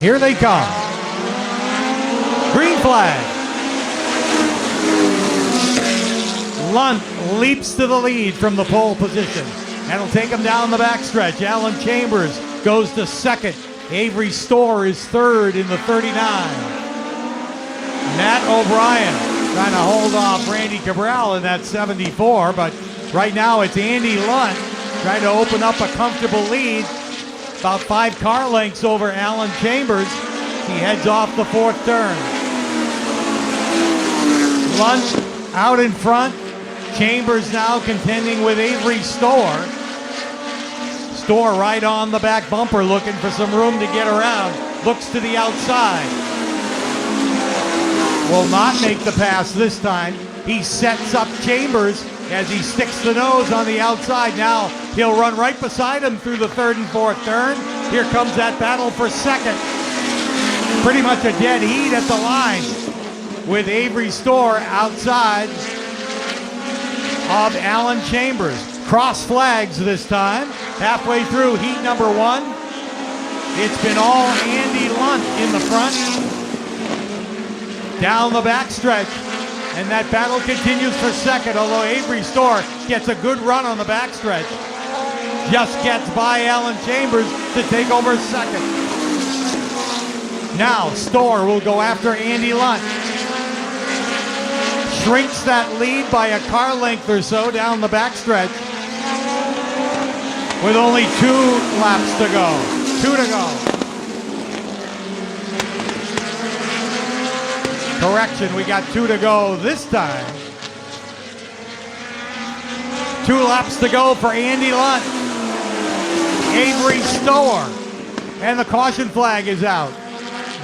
Here they come. Green flag. Lunt leaps to the lead from the pole position. That'll take him down the backstretch. Alan Chambers goes to second. Avery Storr is third in the 39. Matt O'Brien trying to hold off Randy Cabral in that 74, but right now it's Andy Lunt trying to open up a comfortable lead. About 5 car lengths over Alan Chambers. He heads off the fourth turn. Lunt out in front. Chambers now contending with Avery Storr. Storr right on the back bumper looking for some room to get around. Looks to the outside. Will not make the pass this time. He sets up Chambers as he sticks the nose on the outside. Now he'll run right beside him through the third and fourth turn. Here comes that battle for second. Pretty much a dead heat at the line with Avery Storr outside of Alan Chambers. Cross flags this time. Halfway through heat number 1. It's been all Andy Lunt in the front. Down the backstretch. And that battle continues for second, although Avery Storr gets a good run on the backstretch. Just gets by Alan Chambers to take over second. Now Storr will go after Andy Lunt. Shrinks that lead by a car length or so down the backstretch. With only 2 laps to go. 2 to go. Correction, we got 2 to go this time. 2 laps to go for Andy Lunt. Avery Storr. And the caution flag is out.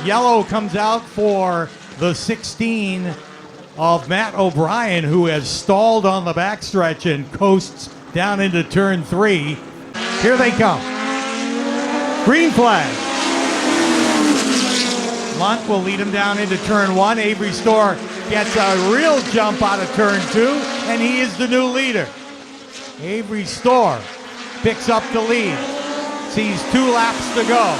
Yellow comes out for the 16 of Matt O'Brien, who has stalled on the backstretch and coasts down into turn 3. Here they come. Green flag. Lunt will lead him down into turn 1. Avery Storr gets a real jump out of turn 2, and he is the new leader. Avery Storr picks up the lead. Sees 2 laps to go.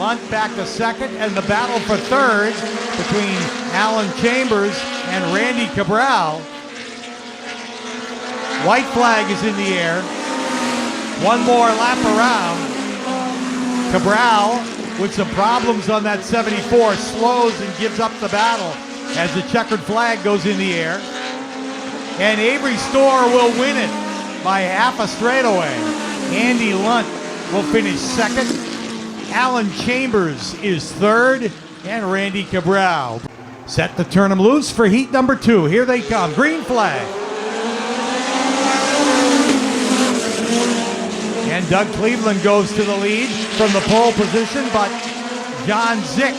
Lunt back to second, and the battle for third between Alan Chambers and Randy Cabral. White flag is in the air. 1 more lap around. Cabral, with some problems on that 74, slows and gives up the battle as the checkered flag goes in the air. And Avery Storr will win it by half a straightaway. Andy Lunt will finish second. Alan Chambers is third, and Randy Cabral. Set to turn them loose for heat number 2. Here they come. Green flag. And Doug Cleveland goes to the lead from the pole position, but John Zick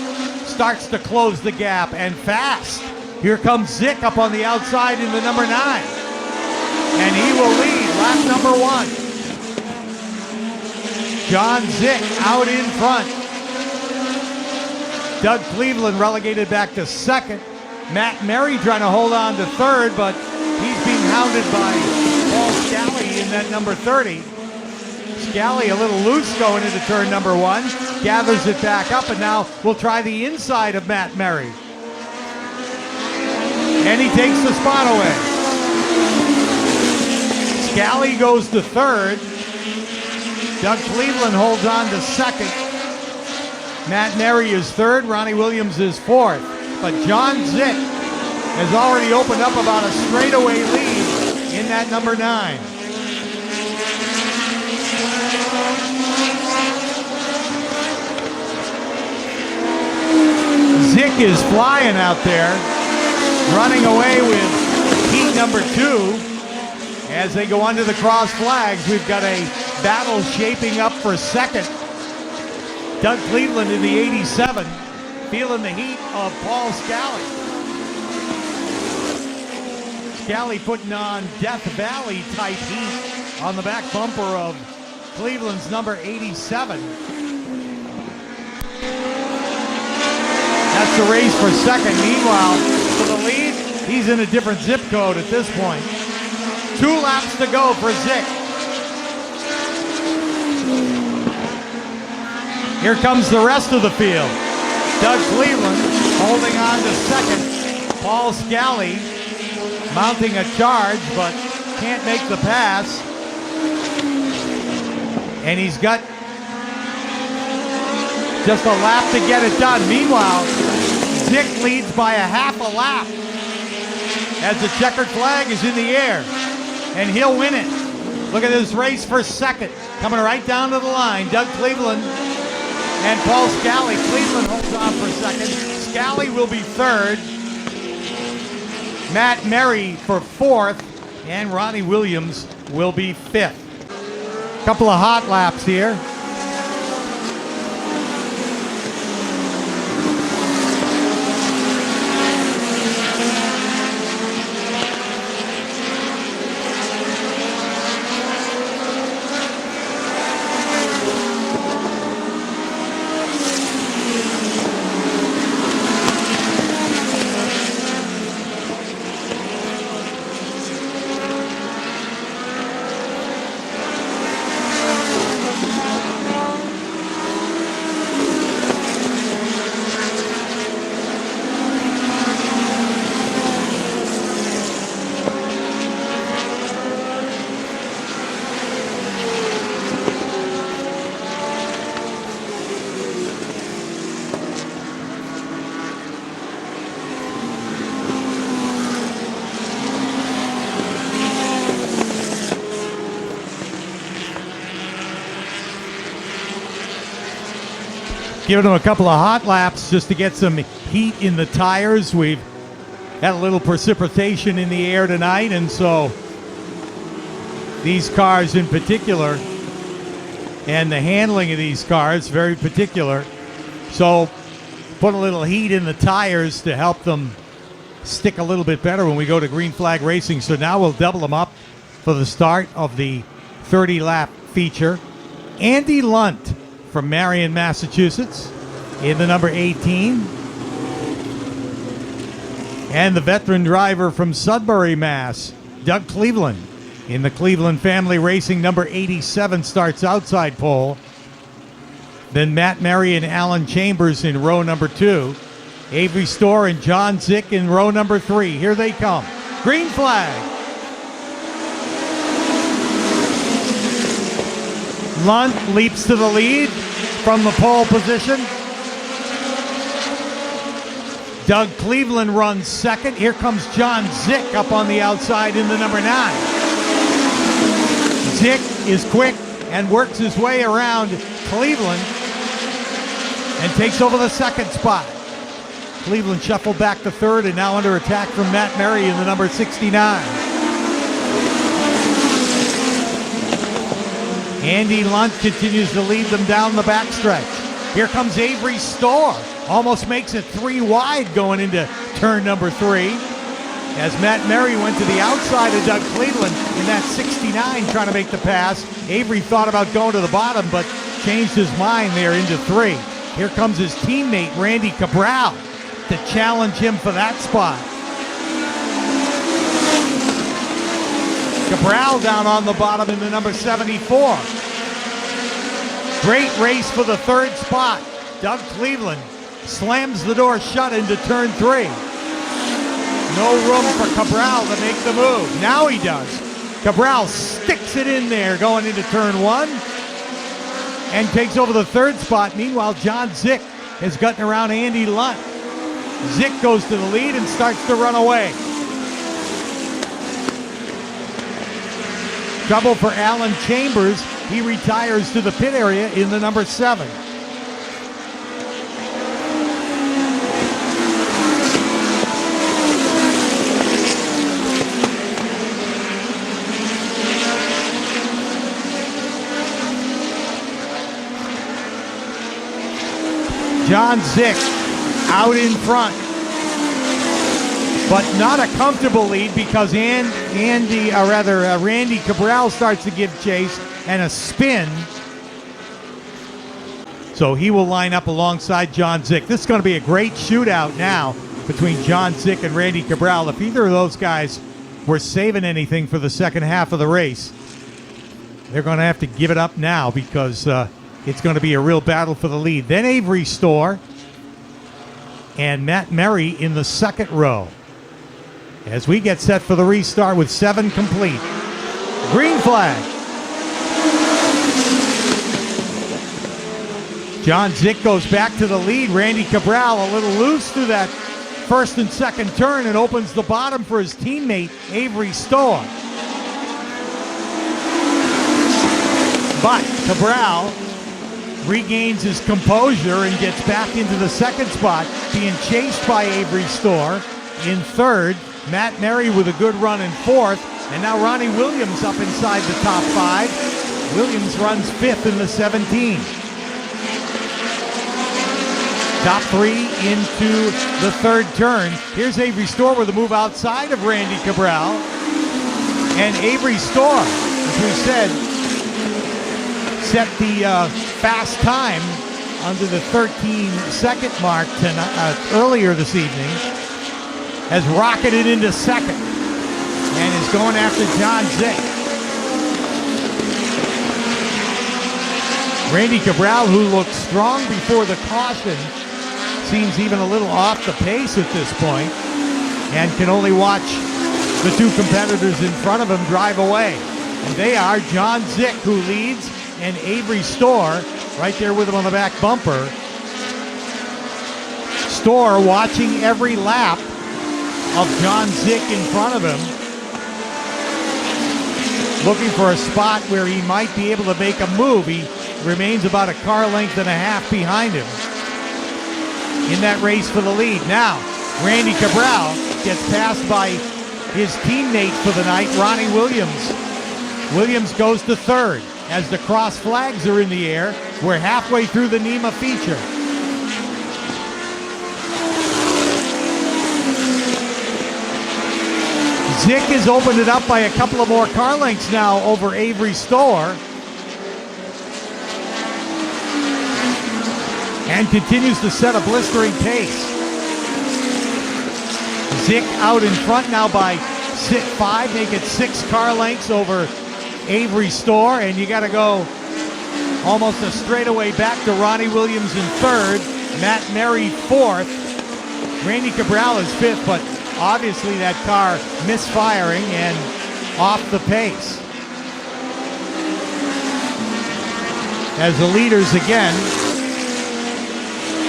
starts to close the gap, and fast. Here comes Zick up on the outside in the number 9. And he will lead lap number 1. John Zick out in front. Doug Cleveland relegated back to second. Matt Murray trying to hold on to third, but he's being hounded by Paul Scally in that number 30. Scally a little loose going into turn number 1. Gathers it back up, and now we'll try the inside of Matt Murray. And he takes the spot away. Scally goes to third. Doug Cleveland holds on to second. Matt Murray is third. Ronnie Williams is fourth. But John Zick has already opened up about a straightaway lead in that number 9. Zick is flying out there, running away with heat number 2. As they go under the cross flags, we've got a battle shaping up for second. Doug Cleveland in the 87, feeling the heat of Paul Scally. Scally putting on Death Valley type heat on the back bumper of Cleveland's number 87. That's the race for second. Meanwhile, for the lead, he's in a different zip code at this point. 2 laps to go for Zick. Here comes the rest of the field. Doug Cleveland holding on to second. Paul Scally mounting a charge, but can't make the pass. And he's got just a lap to get it done. Meanwhile, Zick leads by a half a lap as the checkered flag is in the air. And he'll win it. Look at this race for second. Coming right down to the line. Doug Cleveland and Paul Scally. Cleveland holds on for second. Scally will be third. Matt Merry for fourth. And Ronnie Williams will be fifth. Couple of hot laps here. Giving them a couple of hot laps just to get some heat in the tires. We've had a little precipitation in the air tonight, and so these cars in particular, and the handling of these cars, very particular. So put a little heat in the tires to help them stick a little bit better when we go to green flag racing. So now we'll double them up for the start of the 30-lap feature. Andy Lunt from Marion, Massachusetts, in the number 18. And the veteran driver from Sudbury, Mass., Doug Cleveland, in the Cleveland Family Racing number 87, starts outside pole. Then Matt Merry and Alan Chambers in row number 2. Avery Storr and John Zick in row number 3. Here they come. Green flag. Lunt leaps to the lead from the pole position. Doug Cleveland runs second. Here comes John Zick up on the outside in the number 9. Zick is quick and works his way around Cleveland and takes over the second spot. Cleveland shuffled back to third and now under attack from Matt Merry in the number 69. Andy Lunt continues to lead them down the backstretch. Here comes Avery Storr. Almost makes it 3 wide going into turn number 3. As Matt Merry went to the outside of Doug Cleveland in that 69 trying to make the pass. Avery thought about going to the bottom but changed his mind there into 3. Here comes his teammate Randy Cabral to challenge him for that spot. Cabral down on the bottom in the number 74. Great race for the third spot. Doug Cleveland slams the door shut into turn 3. No room for Cabral to make the move. Now he does. Cabral sticks it in there going into turn 1 and takes over the third spot. Meanwhile, John Zick has gotten around Andy Lunt. Zick goes to the lead and starts to run away. Trouble for Alan Chambers. He retires to the pit area in the number 7. John Zick out in front, but not a comfortable lead because Randy Cabral starts to give chase and a spin. So he will line up alongside John Zick. This is going to be a great shootout now between John Zick and Randy Cabral. If either of those guys were saving anything for the second half of the race, they're going to have to give it up now because it's going to be a real battle for the lead. Then Avery Storr and Matt Merry in the second row as we get set for the restart with 7 complete. Green flag. John Zick goes back to the lead. Randy Cabral a little loose through that first and second turn and opens the bottom for his teammate Avery Storr. But Cabral regains his composure and gets back into the second spot, being chased by Avery Storr in third. Matt Merry with a good run in fourth. And now Ronnie Williams up inside the top 5. Williams runs 5th in the 17. Top 3 into the third turn. Here's Avery Storr with a move outside of Randy Cabral. And Avery Storr, as we said, set the fast time under the 13-second mark earlier this evening. Has rocketed into second and is going after John Zick. Randy Cabral, who looked strong before the caution, seems even a little off the pace at this point and can only watch the 2 competitors in front of him drive away. And they are John Zick, who leads, and Avery Storr right there with him on the back bumper. Storr watching every lap of John Zick in front of him, looking for a spot where he might be able to make a move. He remains about a car length and a half behind him in that race for the lead. Now, Randy Cabral gets passed by his teammate for the night, Ronnie Williams. Williams goes to third as the cross flags are in the air. We're halfway through the NEMA feature. Zick has opened it up by a couple of more car lengths now over Avery Storr. And continues to set a blistering pace. Zick out in front now by 5, make it 6 car lengths over Avery Storr, and you got to go almost a straightaway back to Ronnie Williams in third, Matt Merry fourth, Randy Cabral is fifth, but obviously that car misfiring and off the pace. As the leaders again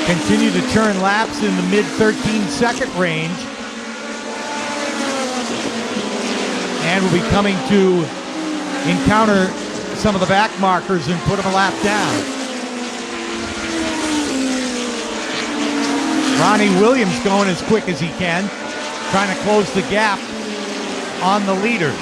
continue to turn laps in the mid 13-second range. And will be coming to encounter some of the back markers and put them a lap down. Ronnie Williams going as quick as he can, trying to close the gap on the leaders.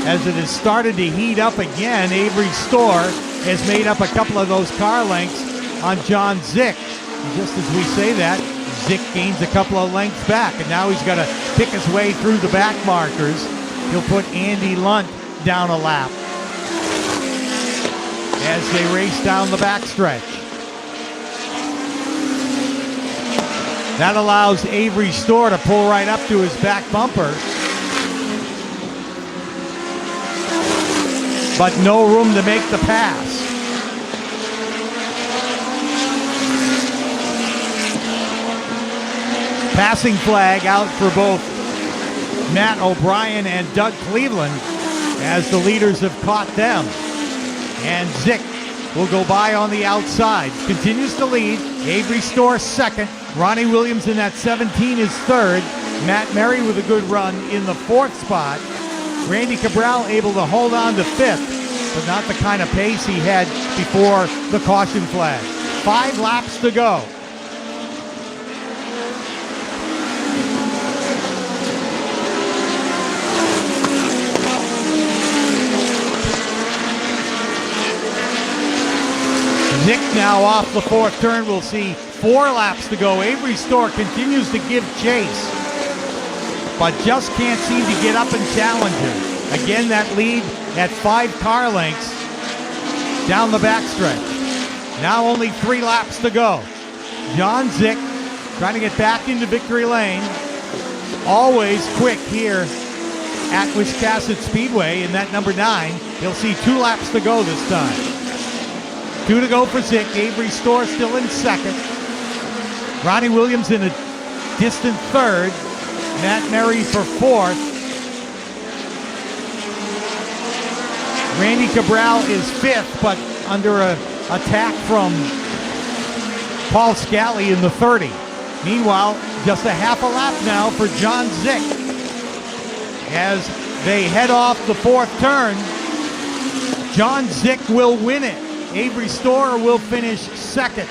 As it has started to heat up again, Avery Storr has made up a couple of those car lengths on John Zick. And just as we say that, Zick gains a couple of lengths back, and now he's got to pick his way through the back markers. He'll put Andy Lunt down a lap as they race down the backstretch. That allows Avery Storr to pull right up to his back bumper. But no room to make the pass. Passing flag out for both Matt O'Brien and Doug Cleveland as the leaders have caught them. And Zick will go by on the outside. Continues to lead. Avery Storr second. Ronnie Williams in that 17 is third. Matt Merry with a good run in the fourth spot. Randy Cabral able to hold on to fifth, but not the kind of pace he had before the caution flag. 5 laps to go. Zick now off the fourth turn. We'll see 4 laps to go. Avery Storr continues to give chase, but just can't seem to get up and challenge him. Again, that lead at 5 car lengths down the backstretch. Now only 3 laps to go. John Zick trying to get back into victory lane. Always quick here at Wiscasset Speedway in that number 9. He'll see 2 laps to go this time. 2 to go for Zick. Avery Storr still in second. Ronnie Williams in a distant third. Matt Murray for fourth. Randy Cabral is fifth, but under a attack from Paul Scally in the 30. Meanwhile, just a half a lap now for John Zick. As they head off the fourth turn, John Zick will win it. Avery Storr will finish second.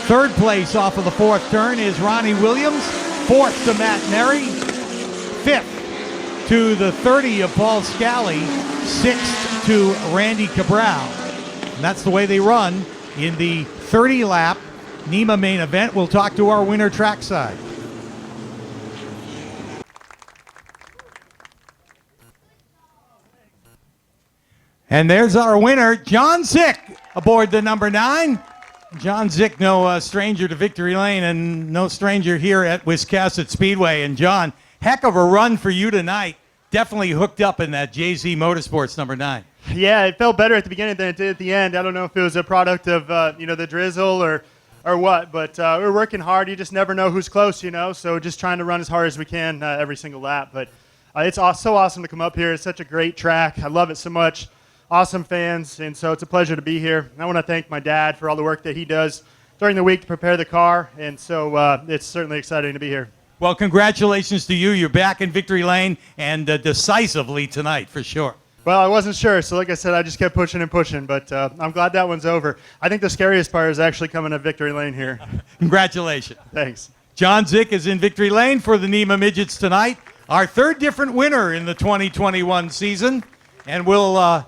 Third place off of the fourth turn is Ronnie Williams. Fourth to Matt Murray. Fifth to the 30 of Paul Scally. Sixth to Randy Cabral. And that's the way they run in the 30-lap NEMA main event. We'll talk to our winner trackside. And there's our winner, John Zick, aboard the number 9. John Zick, no stranger to Victory Lane and no stranger here at Wiscasset Speedway. And John, heck of a run for you tonight. Definitely hooked up in that JZ Motorsports number 9. Yeah, it felt better at the beginning than it did at the end. I don't know if it was a product of the drizzle or what, but we're working hard. You just never know who's close, so just trying to run as hard as we can every single lap. But it's so awesome to come up here. It's such a great track. I love it so much. Awesome fans, and so it's a pleasure to be here. I want to thank my dad for all the work that he does during the week to prepare the car, and so it's certainly exciting to be here. Well, congratulations to you. You're back in Victory Lane and decisively tonight, for sure. Well, I wasn't sure, so like I said, I just kept pushing and pushing, but I'm glad that one's over. I think the scariest part is actually coming to Victory Lane here. Congratulations. Thanks. John Zick is in Victory Lane for the NEMA Midgets tonight. Our third different winner in the 2021 season, and we'll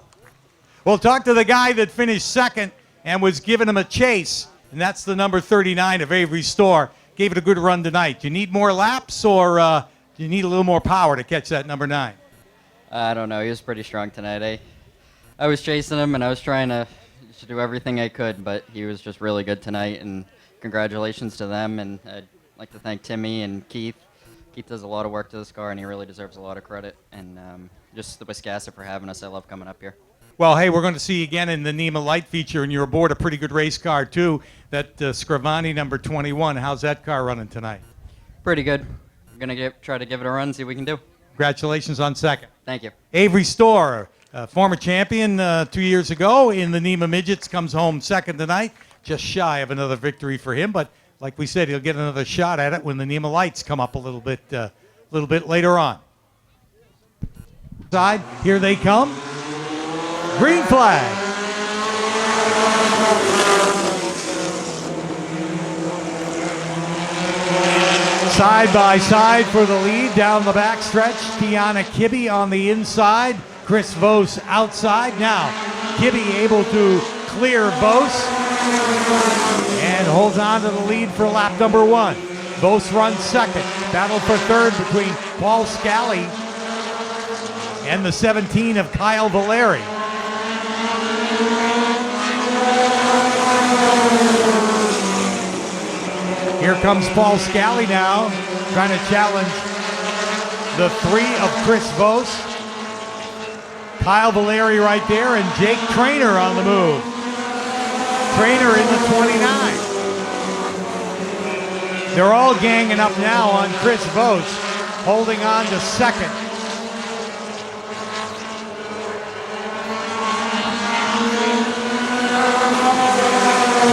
talk to the guy that finished second and was giving him a chase, and that's the number 39 of Avery Storr. Gave it a good run tonight. Do you need more laps, or do you need a little more power to catch that number 9? I don't know. He was pretty strong tonight. I was chasing him, and I was trying to do everything I could, but he was just really good tonight, and congratulations to them. And I'd like to thank Timmy and Keith. Keith does a lot of work to this car, and he really deserves a lot of credit. And just the Wiscasset for having us. I love coming up here. Well, hey, we're going to see you again in the NEMA Light feature, and you're aboard a pretty good race car, too. That Scrivani number 21. How's that car running tonight? Pretty good. We're going to try to give it a run, see what we can do. Congratulations on second. Thank you. Avery Storr, former champion 2 years ago in the NEMA Midgets, comes home second tonight. Just shy of another victory for him, but like we said, he'll get another shot at it when the NEMA Lights come up a little bit later on. Side, here they come. Green flag. Side by side for the lead down the backstretch. Tiana Kibbe on the inside. Chris Vos outside. Now, Kibbe able to clear Vos and holds on to the lead for lap number 1. Vos runs second. Battle for third between Paul Scally and the 17 of Kyle Valeri. Here comes Paul Scally now, trying to challenge the 3 of Chris Vos. Kyle Valeri right there, and Jake Trainer on the move. Trainer in the 29. They're all ganging up now on Chris Vos, holding on to second.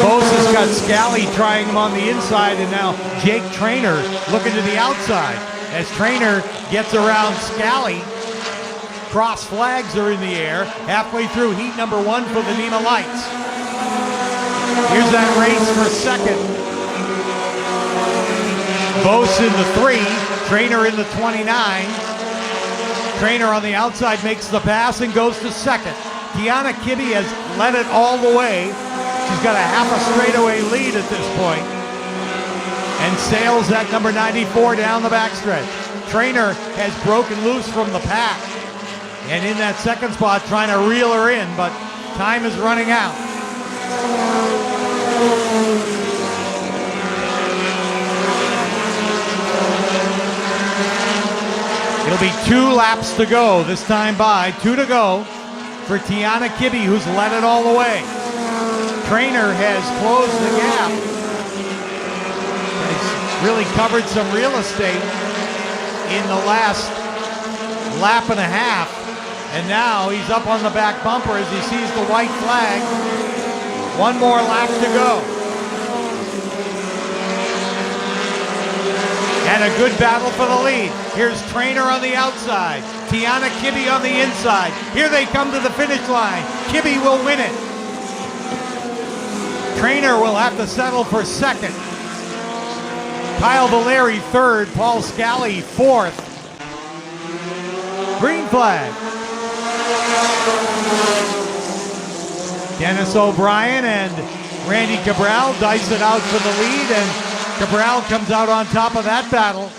Vos has got Scally trying him on the inside, and now Jake Trainer looking to the outside as Trainer gets around Scally. Cross flags are in the air halfway through heat number 1 for the NEMA Lights. Here's that race for second. Vos in the 3, Trainer in the 29. Trainer on the outside makes the pass and goes to second. Tiana Kibbe has led it all the way. She's got a half a straightaway lead at this point and sails that number 94 down the backstretch. Trainer has broken loose from the pack and in that second spot trying to reel her in, but time is running out. It'll be 2 laps to go this time by, 2 to go for Tiana Kibbe, who's led it all the way. Trainer has closed the gap. Has really covered some real estate in the last lap and a half. And now he's up on the back bumper as he sees the white flag. One more lap to go. And a good battle for the lead. Here's Trainer on the outside. Tiana Kibbe on the inside. Here they come to the finish line. Kibbe will win it. Trainer will have to settle for second. Kyle Valeri third. Paul Scally fourth. Green flag. Dennis O'Brien and Randy Cabral dice it out for the lead, and Cabral comes out on top of that battle.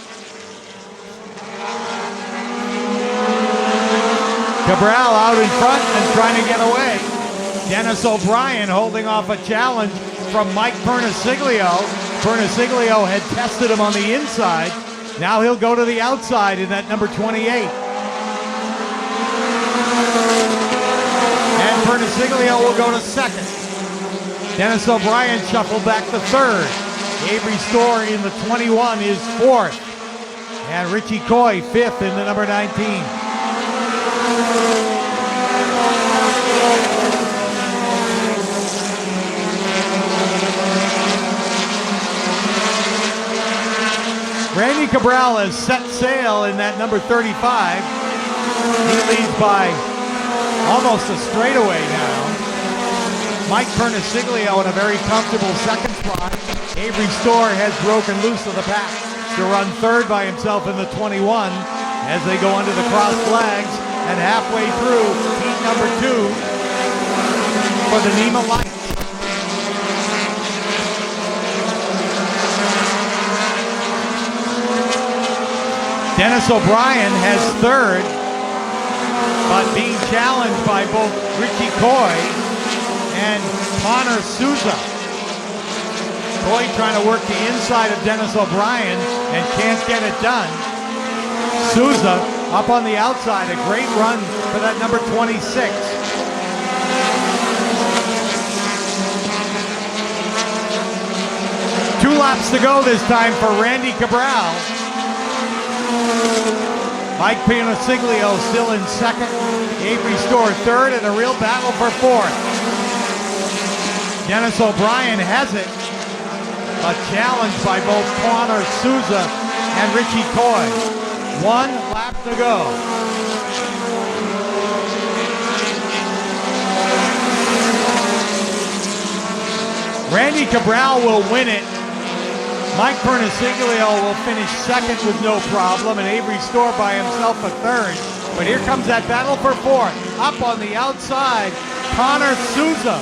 Cabral out in front and trying to get away. Dennis O'Brien holding off a challenge from Mike Perniciglio. Perniciglio had tested him on the inside. Now he'll go to the outside in that number 28. And Perniciglio will go to second. Dennis O'Brien shuffled back to third. Avery Storr in the 21 is fourth. And Richie Coy fifth in the number 19. Randy Cabral has set sail in that number 35. He leads by almost a straightaway now. Mike Perniciglio in a very comfortable second spot. Avery Storr has broken loose of the pack to run third by himself in the 21 as they go under the cross flags and halfway through heat number 2 for the NEMA Lights. Dennis O'Brien has third, but being challenged by both Richie Coy and Connor Souza. Coy trying to work the inside of Dennis O'Brien and can't get it done. Souza up on the outside, a great run for that number 26. Two laps to go this time for Randy Cabral. Mike Perniciglio still in second. Avery Storr third, and a real battle for fourth. Dennis O'Brien has it, but challenged by both Connor Souza and Richie Coy. One lap to go. Randy Cabral will win it. Mike Perniciglio will finish second with no problem, and Avery Storr by himself a third. But here comes that battle for fourth. Up on the outside, Connor Souza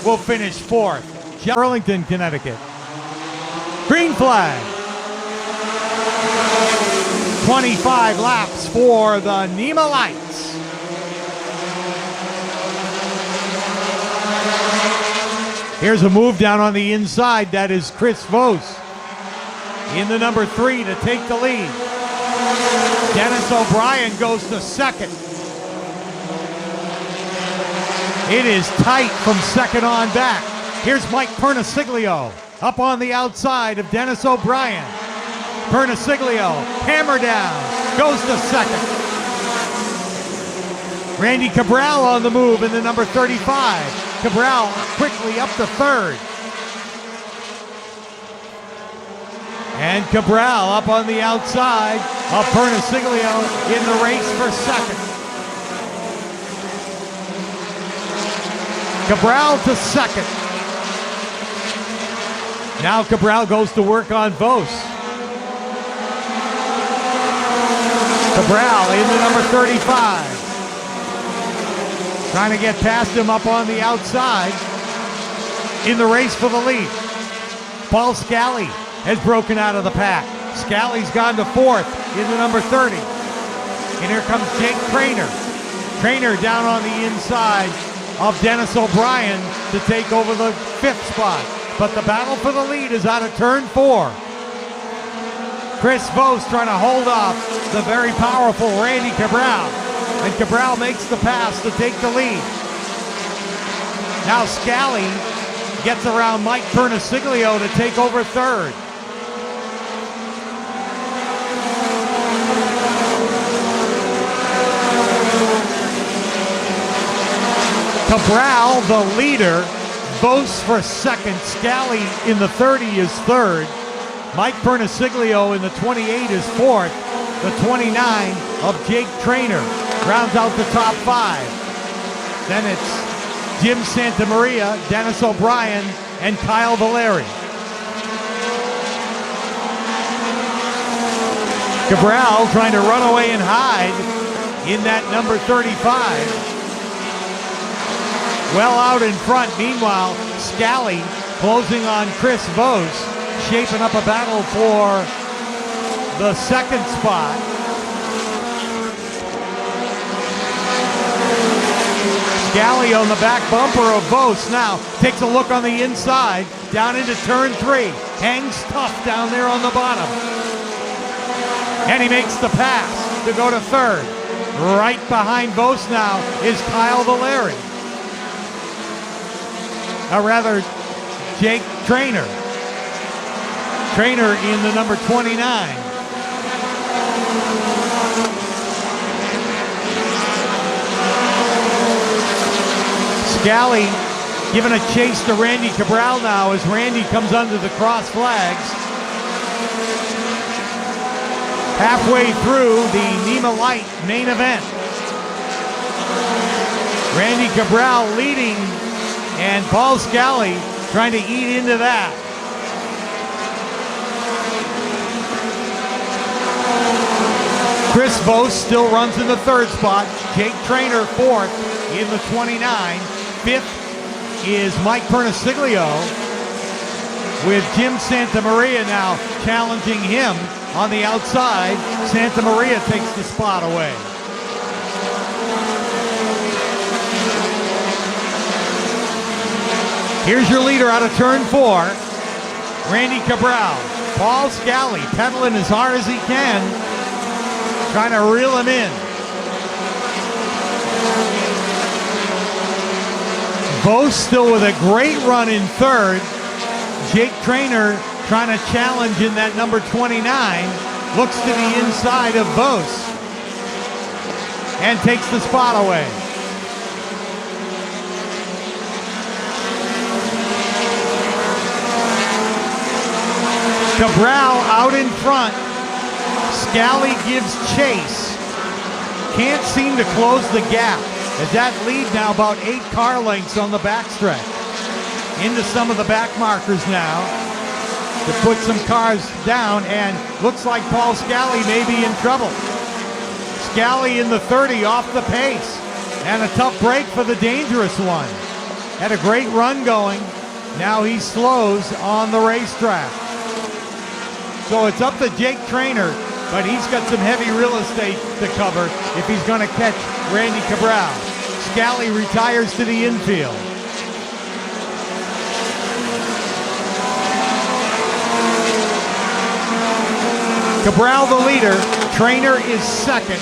will finish fourth. Burlington, Connecticut. Green flag. 25 laps for the NEMA Lights. Here's a move down on the inside. That is Chris Vos in the number 3 to take the lead. Dennis O'Brien goes to second. It is tight from second on back. Here's Mike Perniciglio up on the outside of Dennis O'Brien. Perniciglio, hammer down, goes to second. Randy Cabral on the move in the number 35. Cabral quickly up to third. And Cabral up on the outside of Perniciglio in the race for second. Cabral to second. Now Cabral goes to work on Vos. Cabral in the number 35. Trying to get past him up on the outside in the race for the lead. Paul Scally has broken out of the pack. Scally's gone to fourth in the number 30. And here comes Jake Trainer. Trainer down on the inside of Dennis O'Brien to take over the fifth spot. But the battle for the lead is out of turn 4. Chris Vos trying to hold off the very powerful Randy Cabral. And Cabral makes the pass to take the lead. Now Scally gets around Mike Perniciglio to take over third. Cabral, the leader, Vos for second. Scally in the 30 is third. Mike Perniciglio in the 28 is fourth. The 29 of Jake Trainer rounds out the top five. Then it's Jim Santamaria, Dennis O'Brien, and Kyle Valeri. Cabral trying to run away and hide in that number 35. Well out in front. Meanwhile, Scally closing on Chris Vos, shaping up a battle for the second spot. Scally on the back bumper of Vos now takes a look on the inside, down into turn 3. Hangs tough down there on the bottom. And he makes the pass to go to third. Right behind Vos now is Kyle Valeri. Or rather, Jake Trainer. Trainer in the number 29. Scally giving a chase to Randy Cabral now as Randy comes under the cross flags. Halfway through the NEMA Light main event. Randy Cabral leading, and Paul Scally trying to eat into that. Chris Vos still runs in the third spot. Jake Trainer fourth in the 29. Fifth is Mike Perniciglio, with Jim Santamaria now challenging him on the outside. Santamaria takes the spot away. Here's your leader out of turn 4, Randy Cabral. Paul Scally pedaling as hard as he can, trying to reel him in. Vos still with a great run in third. Jake Trainer trying to challenge in that number 29. Looks to the inside of Vos and takes the spot away. Cabral out in front. Scally gives chase. Can't seem to close the gap, as that lead now about 8 car lengths on the backstretch. Into some of the back markers now to put some cars down, and looks like Paul Scally may be in trouble. Scally in the 30 off the pace, and a tough break for the dangerous one. Had a great run going. Now he slows on the racetrack. So it's up to Jake Trainer, but he's got some heavy real estate to cover if he's going to catch Randy Cabral. Scally retires to the infield. Cabral the leader. Trainer is second.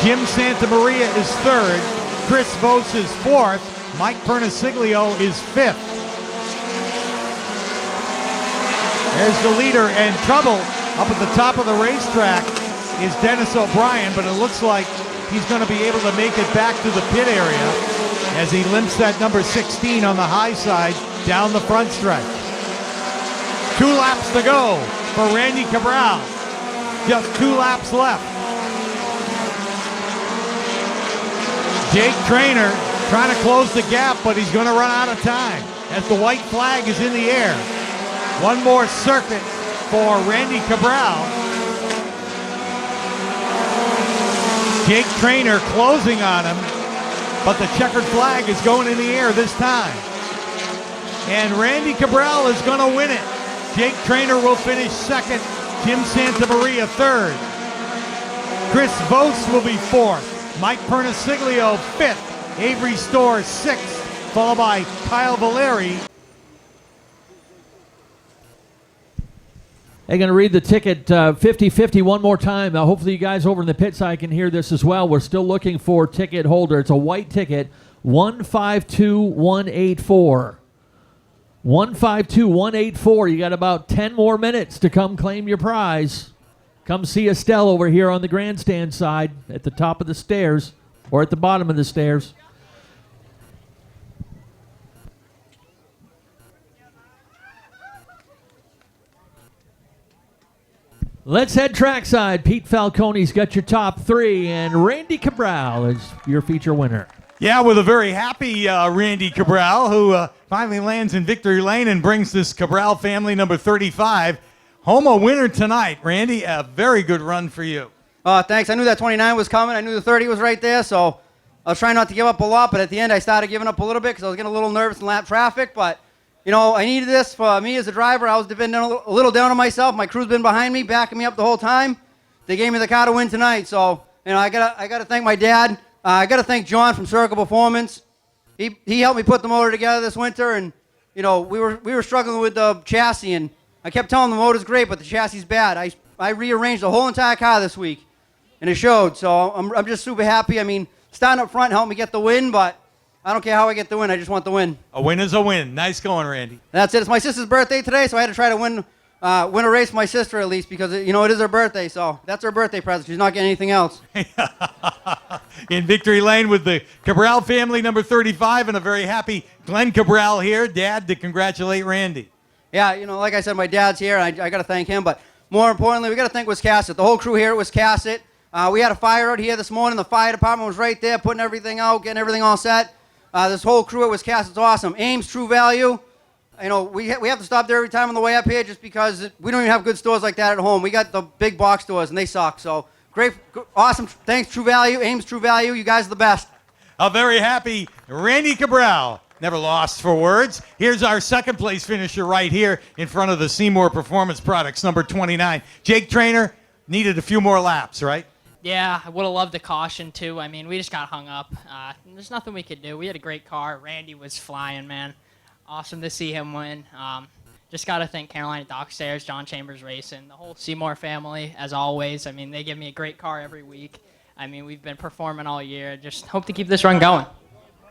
Jim Santamaria is third. Chris Vos is fourth. Mike Perniciglio is fifth. There's the leader, and trouble up at the top of the racetrack is Dennis O'Brien, but it looks like he's going to be able to make it back to the pit area as he limps that number 16 on the high side down the front stretch. 2 laps to go for Randy Cabral. Just 2 laps left. Jake Trainer trying to close the gap, but he's going to run out of time as the white flag is in the air. One more circuit for Randy Cabral. Jake Trainer closing on him, but the checkered flag is going in the air this time. And Randy Cabral is going to win it. Jake Trainer will finish second. Jim Santamaria third. Chris Vos will be fourth. Mike Perniciglio fifth. Avery Storr sixth, followed by Kyle Valeri. They're going to read the ticket 50-50 one more time. Hopefully you guys over in the pit side can hear this as well. We're still looking for ticket holder. It's a white ticket, 152184. 152-184. You got about 10 more minutes to come claim your prize. Come see Estelle over here on the grandstand side at the top of the stairs or at the bottom of the stairs. Let's head trackside. Pete Falcone's got your top three, and Randy Cabral is your feature winner. Yeah, with a very happy Randy Cabral, who finally lands in victory lane and brings this Cabral family number 35 home a winner tonight. Randy, a very good run for you. Thanks. I knew that 29 was coming. I knew the 30 was right there, so I was trying not to give up a lot, but at the end I started giving up a little bit because I was getting a little nervous in lap traffic, but you know, I needed this for me as a driver. I was depending a little down on myself. My crew's been behind me, backing me up the whole time. They gave me the car to win tonight, so you know, I gotta thank my dad. I gotta thank John from Circle Performance. He helped me put the motor together this winter, and you know, we were struggling with the chassis, and I kept telling him the motor's great, but the chassis is bad. I rearranged the whole entire car this week, and it showed. So I'm just super happy. I mean, starting up front helped me get the win, but I don't care how I get the win. I just want the win. A win is a win. Nice going, Randy. That's it. It's my sister's birthday today, so I had to try to win a race for my sister at least because, you know, it is her birthday. So that's her birthday present. She's not getting anything else. In victory lane with the Cabral family, number 35, and a very happy Glenn Cabral here, Dad, to congratulate Randy. Yeah, you know, like I said, my dad's here, and I got to thank him. But more importantly, we got to thank Wiscasset. The whole crew here at Wiscasset. We had a fire out here this morning. The fire department was right there, putting everything out, getting everything all set. This whole crew at Wiscasset's awesome. Ames, True Value. You know, we have to stop there every time on the way up here just because we don't even have good stores like that at home. We got the big box stores, and they suck. So great, awesome. Thanks, True Value. Ames, True Value. You guys are the best. A very happy Randy Cabral. Never lost for words. Here's our second place finisher right here in front of the Seymour Performance Products, number 29. Jake Trainer needed a few more laps, right? Yeah, I would have loved a caution, too. I mean, we just got hung up. There's nothing we could do. We had a great car. Randy was flying, man. Awesome to see him win. Just got to thank Carolina Dockstairs, John Chambers Racing, the whole Seymour family, as always. I mean, they give me a great car every week. I mean, we've been performing all year. Just hope to keep this run going.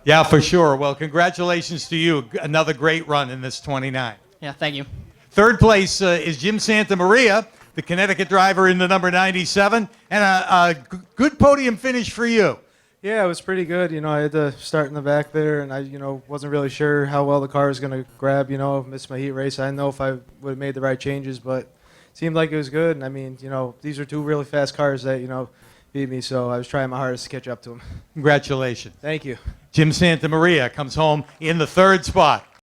Yeah, for sure. Well, congratulations to you. Another great run in this 29. Yeah, thank you. Third place is Jim Santamaria, the Connecticut driver in the number 97, and a good podium finish for you. Yeah, it was pretty good. You know, I had to start in the back there, and I, you know, wasn't really sure how well the car was going to grab. You know, missed my heat race. I didn't know if I would have made the right changes, but it seemed like it was good. And I mean, you know, these are two really fast cars that, you know, beat me, so I was trying my hardest to catch up to them. Congratulations. Thank you. Jim Santamaria comes home in the third spot.